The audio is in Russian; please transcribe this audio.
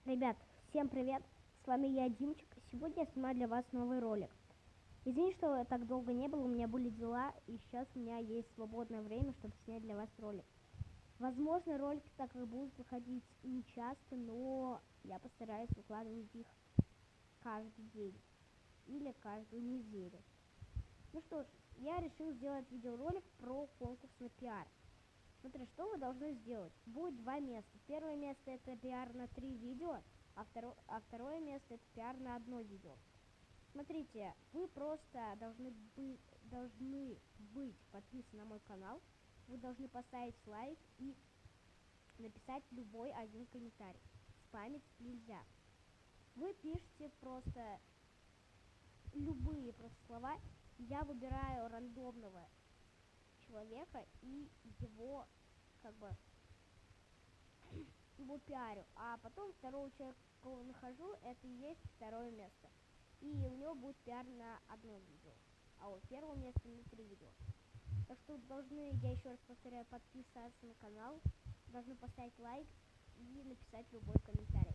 Ребят, всем привет! С вами я, Димчик. Сегодня я снимаю для вас новый ролик. Извините, что так долго не было, у меня были дела, и сейчас у меня есть свободное время, чтобы снять для вас ролик. Возможно, ролики так и будут выходить не часто, но я постараюсь выкладывать их каждый день или каждую неделю. Ну что ж, я решил сделать видеоролик про конкурс на пиар. Смотри, что вы должны сделать. Будет два места. Первое место это пиар на 3 видео, а второе место это пиар на одно видео. Смотрите, вы просто должны быть подписаны на мой канал. Вы должны поставить лайк и написать любой один комментарий. Спамить нельзя. Вы пишете просто любые просто слова. Я выбираю рандомного человека и его его пиарю, а потом второго человека, кого нахожу, это и есть второе место. И у него будет пиар на одно видео, а у первого места на 3 видео. Так что должны, я еще раз повторяю, подписаться на канал, должны поставить лайк и написать любой комментарий.